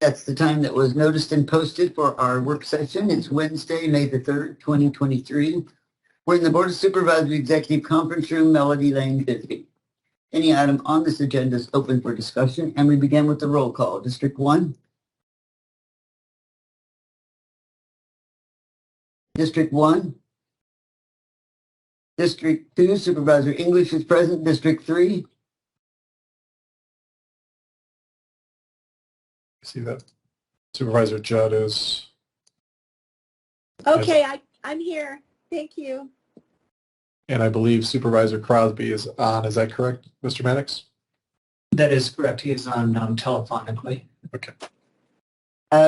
That's the time that was noticed and posted for our work session. It's Wednesday, May the 3rd, 2023. We're in the Board of Supervisors Executive Conference Room, Melody Lane, Bisbee. Any item on this agenda is open for discussion, and we begin with the roll call. District 1. District 1. District 2, Supervisor English is present. District 3. See that Supervisor Judd is. Okay, I'm here. Thank you. And I believe Supervisor Crosby is on. Is that correct, Mr. Maddox? That is correct. He is on telephonically. Okay.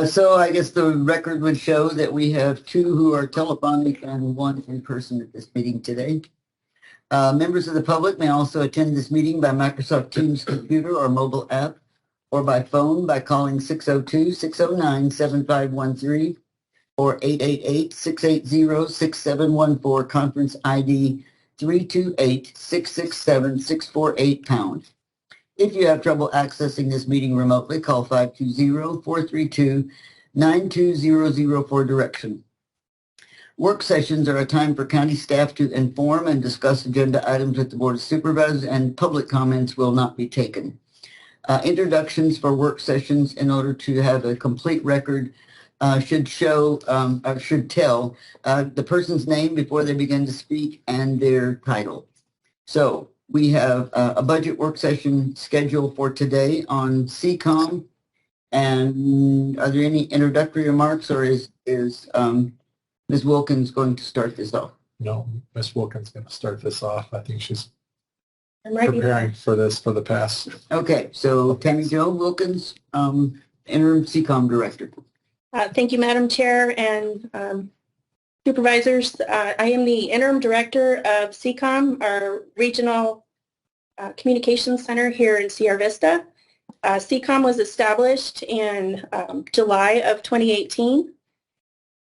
So I guess the record would show that we have 2 who are telephonic and 1 in person at this meeting today. Members of the public may also attend this meeting by Microsoft Teams computer or mobile app, or by phone by calling 602-609-7513 or 888-680-6714, conference ID 328-667-648#. If you have trouble accessing this meeting remotely, call 520-432-9200 for direction. Work sessions are a time for county staff to inform and discuss agenda items with the Board of Supervisors, and public comments will not be taken. Introductions for work sessions, in order to have a complete record, should tell the person's name before they begin to speak and their title. So we have a budget work session scheduled for today on SEACOM. And are there any introductory remarks, or is Ms. Wilkins going to start this off? No, Ms. Wilkins is going to start this off. I think she's I'm preparing for this for the past. Okay, so Tammy Jo Wilkins, interim SEACOM director. Thank you, Madam Chair and supervisors. I am the interim director of SEACOM, our regional communications center here in Sierra Vista. SEACOM was established in July of 2018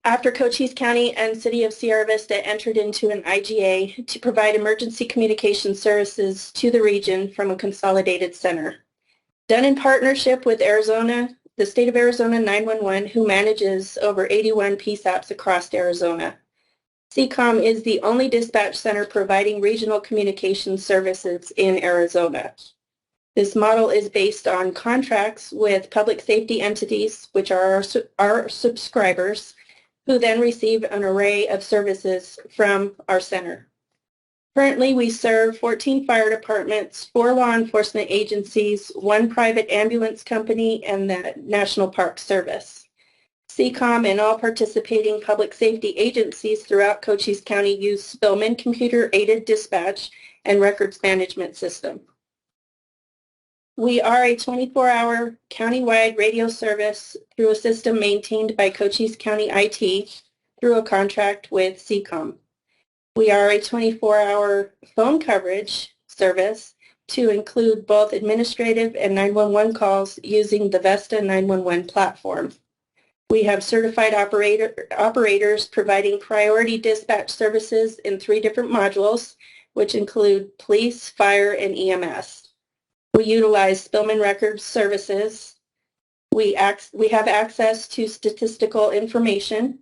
after Cochise County and City of Sierra Vista entered into an IGA to provide emergency communication services to the region from a consolidated center. Done in partnership with Arizona, the state of Arizona 911, who manages over 81 PSAPs across Arizona. SEACOM is the only dispatch center providing regional communication services in Arizona. This model is based on contracts with public safety entities, which are our subscribers, who then receive an array of services from our center. Currently, we serve 14 fire departments, 4 law enforcement agencies, 1 private ambulance company, and the National Park Service. SEACOM and all participating public safety agencies throughout Cochise County use Spillman computer-aided dispatch and records management system. We are a 24-hour countywide radio service through a system maintained by Cochise County IT through a contract with SEACOM. We are a 24-hour phone coverage service to include both administrative and 911 calls using the Vesta 911 platform. We have certified operators providing priority dispatch services in 3 different modules, which include police, fire, and EMS. We utilize Spillman Records services. We have access to statistical information.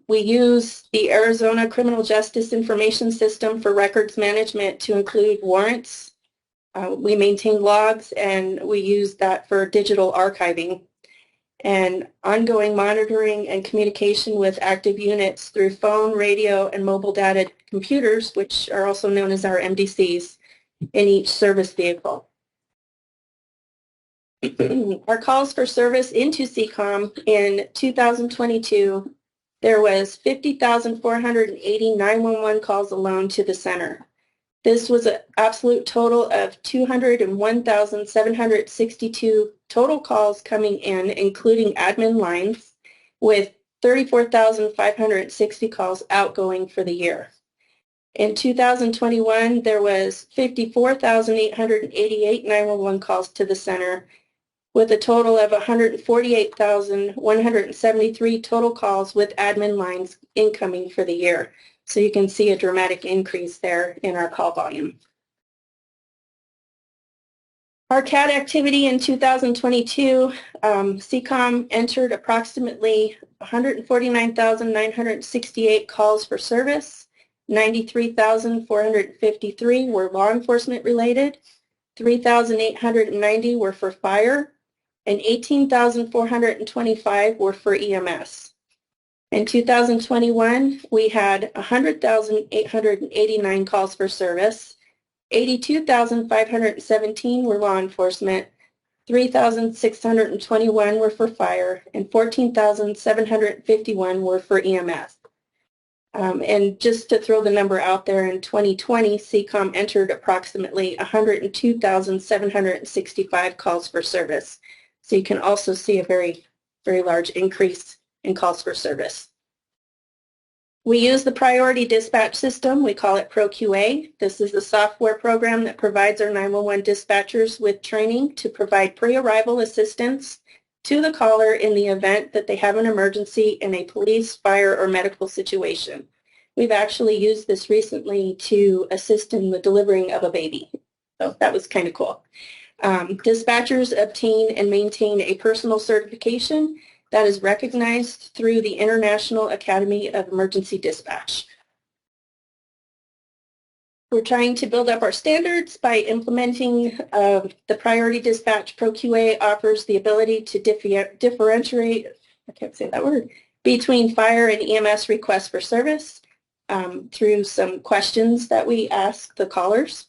We use the Arizona Criminal Justice Information System for records management to include warrants. We maintain logs, and we use that for digital archiving and ongoing monitoring and communication with active units through phone, radio, and mobile data computers, which are also known as our MDCs, in each service vehicle. Our calls for service into SEACOM in 2022, there was 50,480 911 calls alone to the center. This was an absolute total of 201,762 total calls coming in, including admin lines, with 34,560 calls outgoing for the year. In 2021, there was 54,888 911 calls to the center, with a total of 148,173 total calls with admin lines incoming for the year. So you can see a dramatic increase there in our call volume. Our CAD activity in 2022, SEACOM entered approximately 149,968 calls for service. 93,453 were law enforcement related. 3,890 were for fire, and 18,425 were for EMS. In 2021, we had 100,889 calls for service. 82,517 were law enforcement, 3,621 were for fire, and 14,751 were for EMS. And just to throw the number out there, in 2020, SEACOM entered approximately 102,765 calls for service. So you can also see a very, very large increase in calls for service. We use the priority dispatch system. We call it ProQA. This is a software program that provides our 911 dispatchers with training to provide pre-arrival assistance to the caller in the event that they have an emergency in a police, fire, or medical situation. We've actually used this recently to assist in the delivering of a baby. So that was kind of cool. Dispatchers obtain and maintain a personal certification that is recognized through the International Academy of Emergency Dispatch. We're trying to build up our standards by implementing the Priority Dispatch. ProQA offers the ability to differentiate, I can't say that word, between fire and EMS requests for service through some questions that we ask the callers.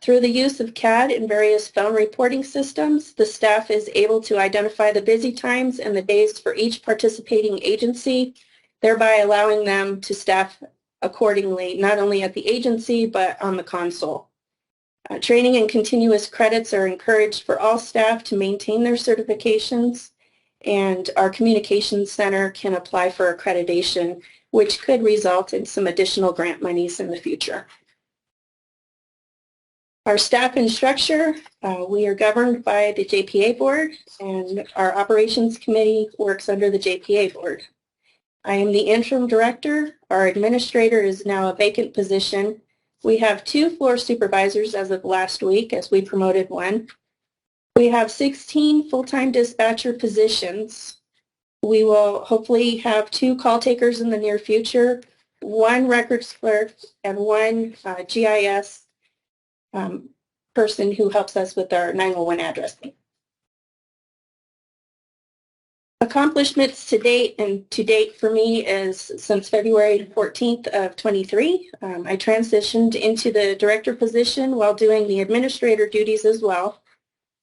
Through the use of CAD and various phone reporting systems, the staff is able to identify the busy times and the days for each participating agency, thereby allowing them to staff accordingly, not only at the agency, but on the console. Training and continuous credits are encouraged for all staff to maintain their certifications, and our communications center can apply for accreditation, which could result in some additional grant monies in the future. Our staff and structure, we are governed by the JPA board, and our operations committee works under the JPA board. I am the interim director. Our administrator is now a vacant position. We have 2 floor supervisors as of last week, as we promoted one. We have 16 full-time dispatcher positions. We will hopefully have 2 call takers in the near future, 1 records clerk, and 1 GIS person who helps us with our 911 addressing. Accomplishments to date, and to date for me is since February 14th of 23, I transitioned into the director position while doing the administrator duties as well.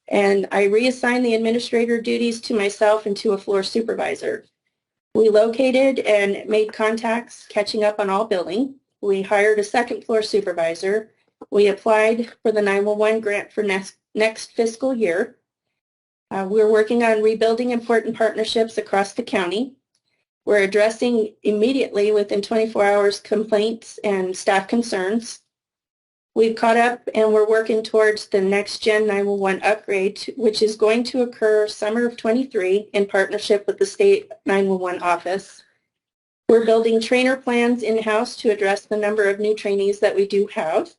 And I reassigned the administrator duties to myself and to a floor supervisor. We located and made contacts, catching up on all billing. We hired a 2nd floor supervisor. We applied for the 911 grant for next fiscal year. We're working on rebuilding important partnerships across the county. We're addressing immediately within 24 hours complaints and staff concerns. We've caught up and we're working towards the next gen 911 upgrade, which is going to occur summer of 23 in partnership with the state 911 office. We're building trainer plans in-house to address the number of new trainees that we do have.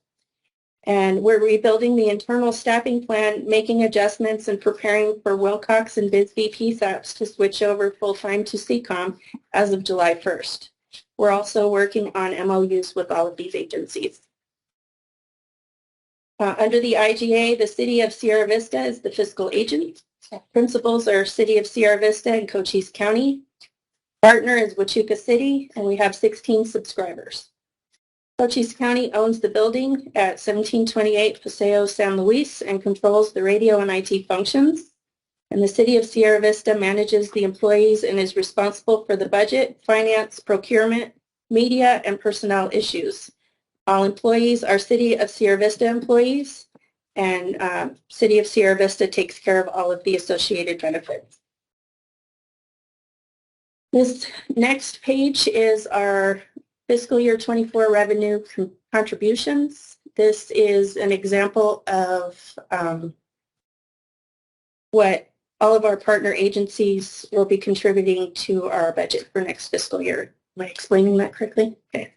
And we're rebuilding the internal staffing plan, making adjustments and preparing for Wilcox and Bisbee PSAPs to switch over full-time to SEACOM as of July 1st. We're also working on MOUs with all of these agencies. Under the IGA, the City of Sierra Vista is the fiscal agent. Principals are City of Sierra Vista and Cochise County. Partner is Huachuca City, and we have 16 subscribers. Cochise County owns the building at 1728 Paseo San Luis and controls the radio and IT functions. And the City of Sierra Vista manages the employees and is responsible for the budget, finance, procurement, media, and personnel issues. All employees are City of Sierra Vista employees, and City of Sierra Vista takes care of all of the associated benefits. This next page is our fiscal year 24 revenue contributions. This is an example of what all of our partner agencies will be contributing to our budget for next fiscal year. Am I explaining that correctly? Okay.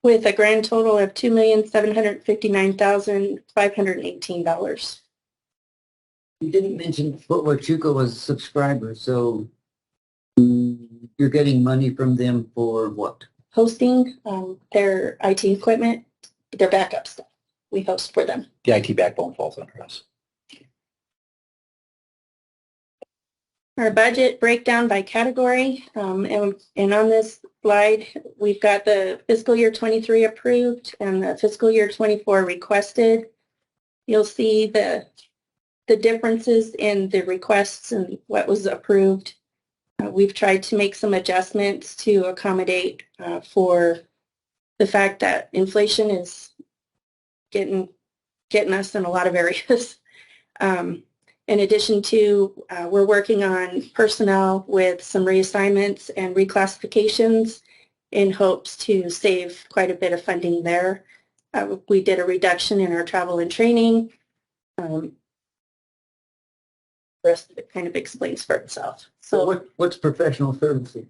with a grand total of $2,759,518. You didn't mention Fort Huachuca was a subscriber, so you're getting money from them for what? Hosting their IT equipment, their backup stuff. We host for them. The IT backbone falls under us. Our budget breakdown by category, and on this slide, we've got the fiscal year 23 approved and the fiscal year 24 requested. You'll see the differences in the requests and what was approved. We've tried to make some adjustments to accommodate for the fact that inflation is getting us in a lot of areas. In addition to, we're working on personnel with some reassignments and reclassifications in hopes to save quite a bit of funding there. We did a reduction in our travel and training. The rest of it kind of explains for itself. So what's professional services?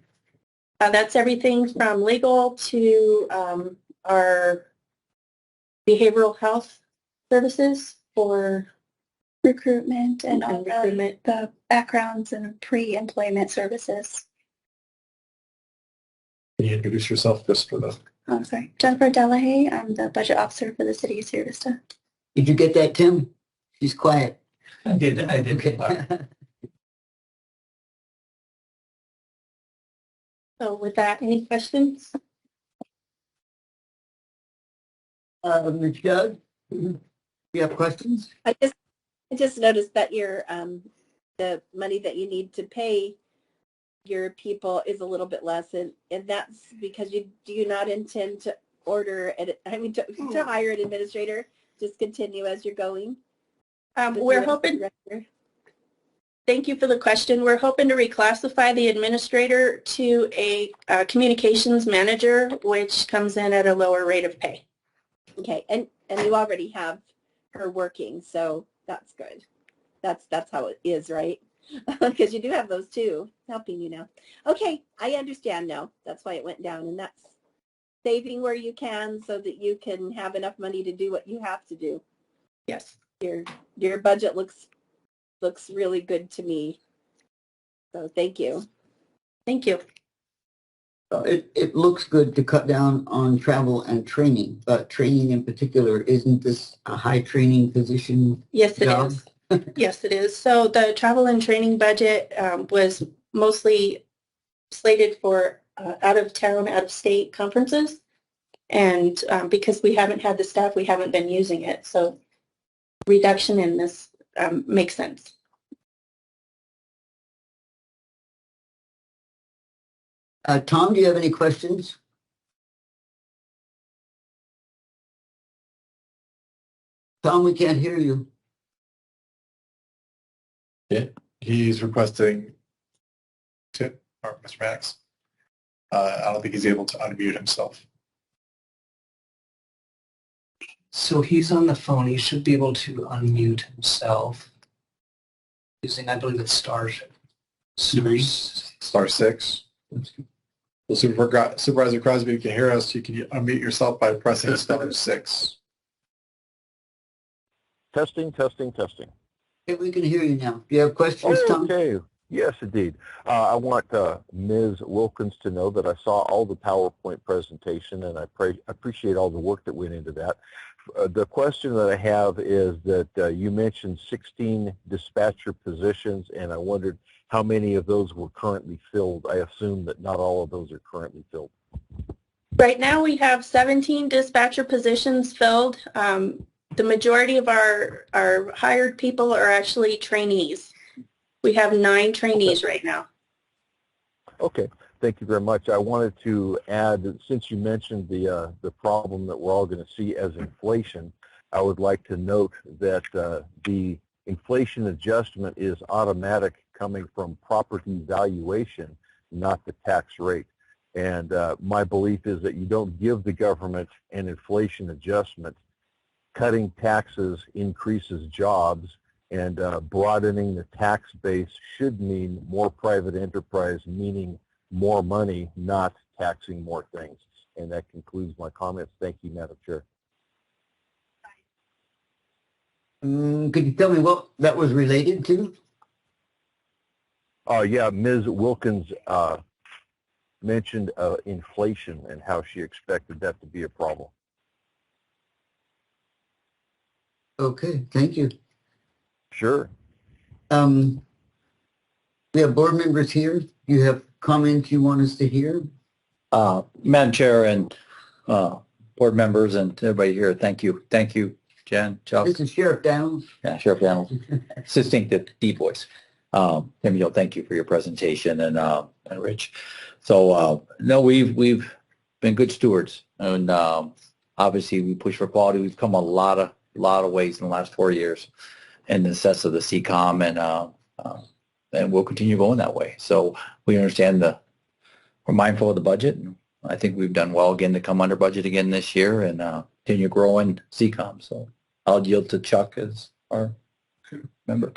That's everything from legal to our behavioral health services for recruitment and all recruitment. the backgrounds and pre-employment services. Can you introduce yourself just for the... I'm sorry, Jennifer Delahaye. I'm the budget officer for the city of Sierra Vista. Did you get that, Tim? She's quiet. I did. Okay. So with that, any questions? Ms. Judd, do you have questions? I just noticed that your the money that you need to pay your people is a little bit less, and that's because do you not intend to to hire an administrator? Just continue as you're going. We're hoping. Thank you for the question. We're hoping to reclassify the administrator to a communications manager, which comes in at a lower rate of pay. Okay, and you already have her working, so that's good. That's how it is, right? Because you do have those two helping you now. Okay, I understand now. That's why it went down, and that's saving where you can so that you can have enough money to do what you have to do. Yes. Your budget looks really good to me. So thank you. Thank you. It looks good to cut down on travel and training, but training in particular, isn't this a high training position? Yes, it job? is. Yes, it is. So the travel and training budget was mostly slated for out of town, out of state conferences. And because we haven't had the staff, we haven't been using it. So reduction in this makes sense. Tom, do you have any questions? Tom, we can't hear you. Yeah, he's requesting Tip or Mr. Max. I don't think he's able to unmute himself. So he's on the phone. He should be able to unmute himself using, I believe it's star 6. Well, Supervisor Crosby, if you can hear us, you can unmute yourself by pressing star 6. Testing. Okay, we can hear you now. Do you have questions, Tom? Okay. Yes, indeed. I want Ms. Wilkins to know that I saw all the PowerPoint presentation, and I appreciate all the work that went into that. The question that I have is that you mentioned 16 dispatcher positions, and I wondered how many of those were currently filled. I assume that not all of those are currently filled. Right now we have 17 dispatcher positions filled. The majority of our hired people are actually trainees. We have 9 trainees right now. Okay, thank you very much. I wanted to add, since you mentioned the problem that we're all going to see as inflation, I would like to note that the inflation adjustment is automatic coming from property valuation, not the tax rate. And my belief is that you don't give the government an inflation adjustment. Cutting taxes increases jobs, and broadening the tax base should mean more private enterprise, meaning more money, not taxing more things. And that concludes my comments. Thank you, Madam Chair. Could you tell me what that was related to? Yeah, Ms. Wilkins mentioned inflation and how she expected that to be a problem. Okay, thank you. Sure. We have board members here. You have comments you want us to hear? Madam Chair and board members and everybody here, thank you. Thank you, Jen, Chuck. This is Sheriff Downs. Yeah, Sheriff Downs. Succinct deep voice. Tim, thank you for your presentation and Rich. So no, we've been good stewards, and obviously we push for quality. We've come a lot of ways in the last 4 years, in the success of the SEACOM, and we'll continue going that way. So we understand we're mindful of the budget, and I think we've done well again to come under budget again this year and continue growing SEACOM. So I'll yield to Chuck as our member.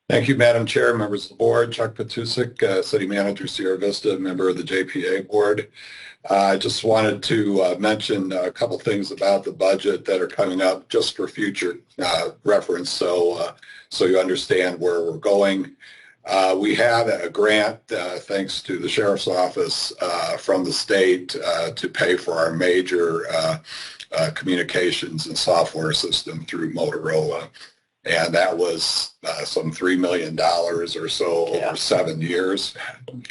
Thank you, Madam Chair, members of the board. Chuck Patusik, City Manager, Sierra Vista, member of the JPA board. I just wanted to mention a couple things about the budget that are coming up just for future reference, so you understand where we're going. We had a grant, thanks to the Sheriff's Office, from the state to pay for our major communications and software system through Motorola. And that was some $3 million or so over 7 years.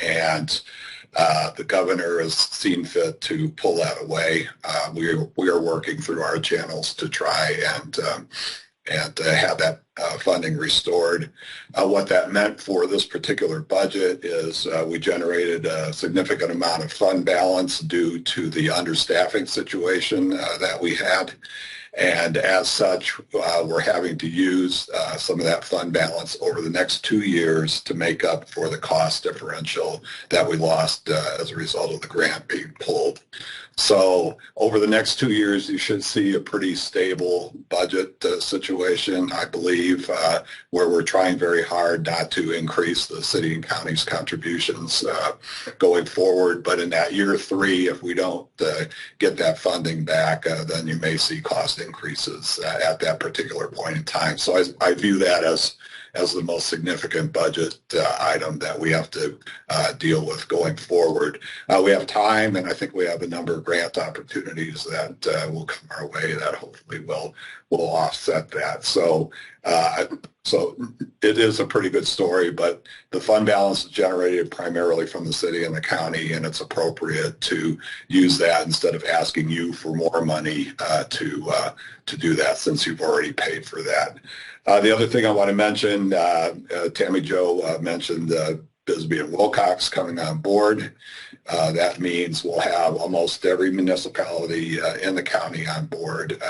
And the governor has seen fit to pull that away. We are working through our channels to try and have that funding restored. What that meant for this particular budget is we generated a significant amount of fund balance due to the understaffing situation that we had. And as such, we're having to use some of that fund balance over the next 2 years to make up for the cost differential that we lost as a result of the grant being pulled. So over the next 2 years, you should see a pretty stable budget situation, I believe, where we're trying very hard not to increase the city and county's contributions going forward. But in that year 3, if we don't get that funding back, then you may see cost increases at that particular point in time. So I view that as the most significant budget item that we have to deal with going forward. We have time, and I think we have a number of grant opportunities that will come our way that hopefully will offset that. So it is a pretty good story, but the fund balance is generated primarily from the city and the county, and it's appropriate to use that instead of asking you for more money to do that, since you've already paid for that. The other thing I want to mention, Tammy Jo mentioned Bisbee and Wilcox coming on board. That means we'll have almost every municipality in the county on board,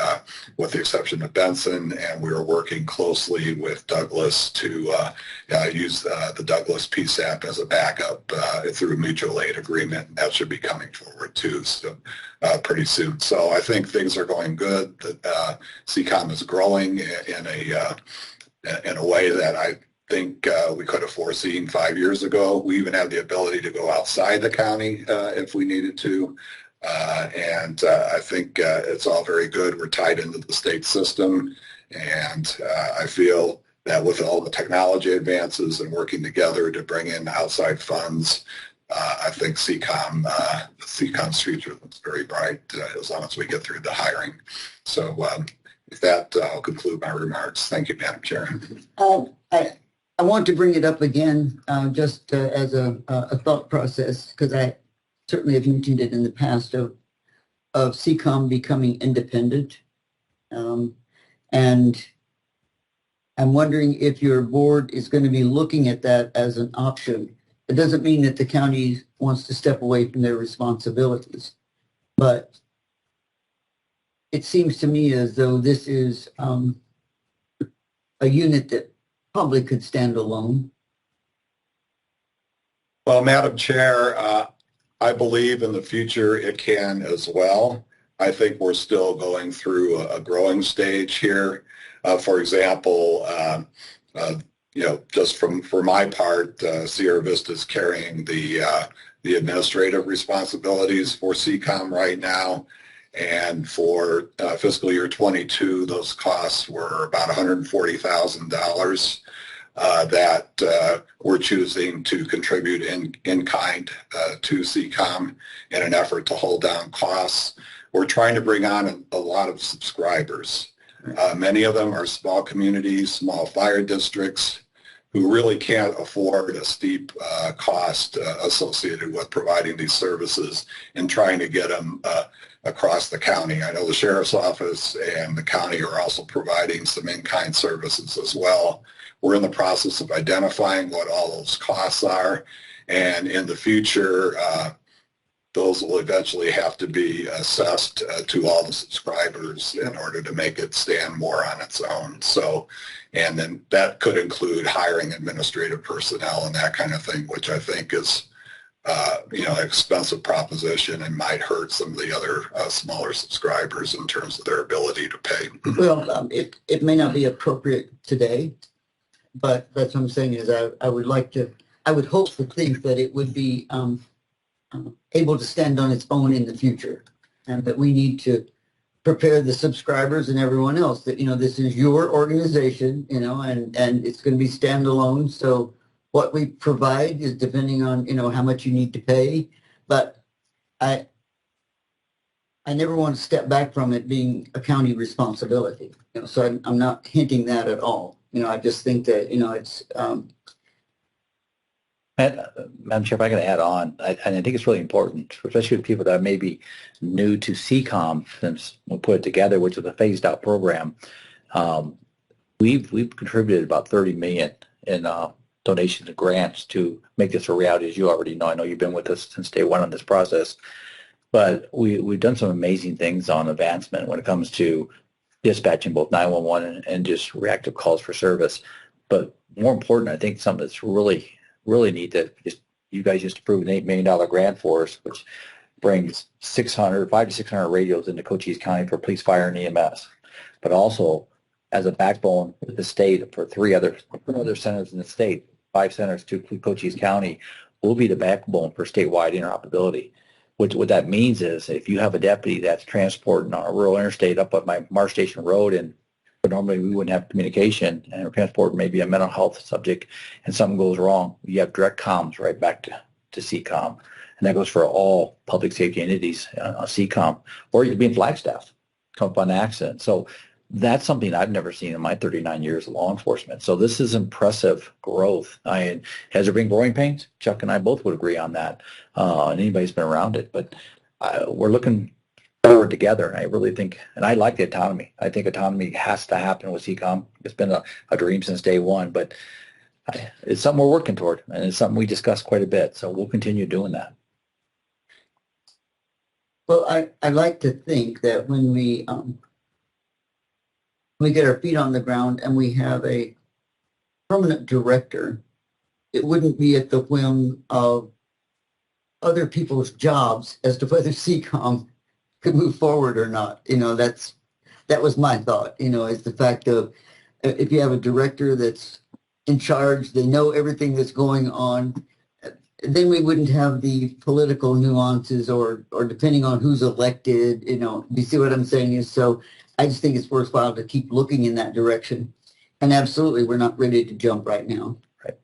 with the exception of Benson, and we are working closely with Douglas to use the Douglas PSAP as a backup through a mutual aid agreement. That should be coming forward too, so pretty soon. So I think things are going good. SEACOM is growing in a way that I think we could have foreseen 5 years ago. We even have the ability to go outside the county if we needed to. And I think it's all very good. We're tied into the state system. And I feel that with all the technology advances and working together to bring in outside funds, I think SEACOM's future looks very bright as long as we get through the hiring. So with that, I'll conclude my remarks. Thank you, Madam Chair. I want to bring it up again just as a thought process, because I certainly have mentioned it in the past of SEACOM becoming independent. And I'm wondering if your board is going to be looking at that as an option. It doesn't mean that the county wants to step away from their responsibilities, but it seems to me as though this is a unit that probably could stand alone. Well, Madam Chair, I believe in the future it can as well. I think we're still going through a growing stage here. For example, just for my part, Sierra Vista is carrying the the administrative responsibilities for SEACOM right now. And for fiscal year 22, those costs were about $140,000 that we're choosing to contribute in kind to SEACOM in an effort to hold down costs. We're trying to bring on a lot of subscribers. Many of them are small communities, small fire districts who really can't afford a steep cost associated with providing these services and trying to get them across the county. I know the sheriff's office and the county are also providing some in-kind services as well. We're in the process of identifying what all those costs are, and in the future, those will eventually have to be assessed to all the subscribers in order to make it stand more on its own. So, and then that could include hiring administrative personnel and that kind of thing, which I think is, an expensive proposition and might hurt some of the other smaller subscribers in terms of their ability to pay. Well, it may not be appropriate today, but that's what I'm saying is I would hope to think that it would be able to stand on its own in the future, and that we need to prepare the subscribers and everyone else that, this is your organization, and it's going to be standalone. So what we provide is depending on, how much you need to pay. But I never want to step back from it being a county responsibility. So I'm not hinting that at all. I just think that, it's, Madam Chair, if I can add on, I think it's really important, especially with people that may be new to SEACOM since we put it together, which is a phased-out program. We've contributed about $30 million in donations and grants to make this a reality, as you already know. I know you've been with us since day one on this process, but we've done some amazing things on advancement when it comes to dispatching both 911 and just reactive calls for service. But more important, I think something that's really neat that you guys just approved an $8 million grant for us, which brings 500 to 600 radios into Cochise County for police, fire, and EMS. But also, as a backbone with the state for three other centers in the state, 5 centers to Cochise County, will be the backbone for statewide interoperability. What that means is if you have a deputy that's transporting on a rural interstate up at my Mars Station Road, and normally we wouldn't have communication, and transport maybe a mental health subject, and something goes wrong, you have direct comms right back to SEACOM. And that goes for all public safety entities on SEACOM. Or you could be in Flagstaff, come up on an accident. So that's something I've never seen in my 39 years of law enforcement. So this is impressive growth. Has there been growing pains? Chuck and I both would agree on that. And anybody's been around it. But we're looking forward together. And I really think, and I like the autonomy. I think autonomy has to happen with SEACOM. It's been a dream since day one. But it's something we're working toward. And it's something we discuss quite a bit. So we'll continue doing that. Well, I like to think that when we get our feet on the ground and we have a permanent director, it wouldn't be at the whim of other people's jobs as to whether SEACOM could move forward or not. That was my thought, is the fact of if you have a director that's in charge, they know everything that's going on, then we wouldn't have the political nuances or depending on who's elected, you see what I'm saying is, so I just think it's worthwhile to keep looking in that direction. And absolutely, we're not ready to jump right now. Right.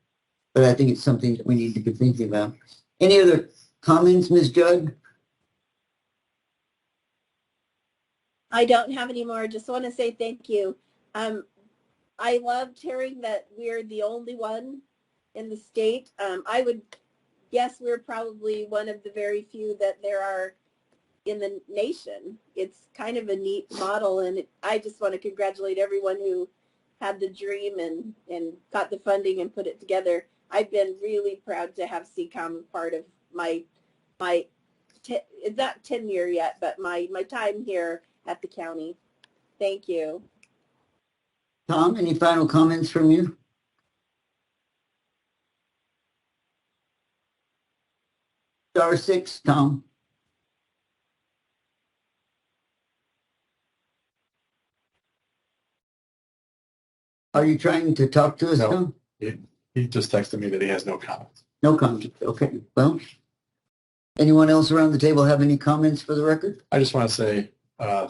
But I think it's something that we need to be thinking about. Any other comments, Ms. Judd? I don't have any more. Just want to say thank you. I loved hearing that we're the only one in the state. I would guess we're probably one of the very few that there are in the nation. It's kind of a neat model, and I just want to congratulate everyone who had the dream and got the funding and put it together. I've been really proud to have SEACOM part of my it's not tenure yet, but my time here at the county. Thank you. Tom, any final comments from you? Star 6, Tom. Are you trying to talk to us, No. Tom? He just texted me that he has no comments. No comments. Okay. Well, Anyone else around the table have any comments for the record? I just want to say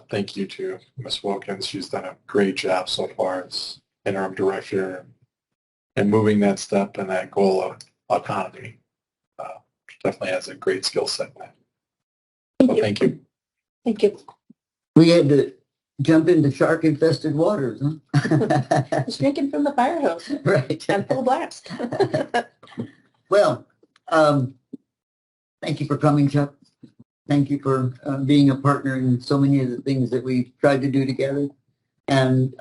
thank you to Ms. Wilkins. She's done a great job so far as interim director and moving that step and that goal of autonomy. She definitely has a great skill set. So thank you. Thank you. We had to jump into shark-infested waters, huh? Just drinking from the fire hose Right. on full blast. Well, thank you for coming, Chuck. Thank you for being a partner in so many of the things that we tried to do together. And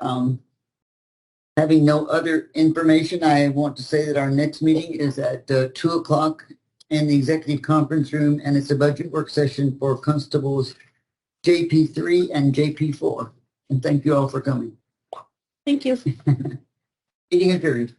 having no other information, I want to say that our next meeting is at 2 o'clock in the executive conference room, and it's a budget work session for constables JP3 and JP4. And thank you all for coming. Thank you. Meeting adjourned.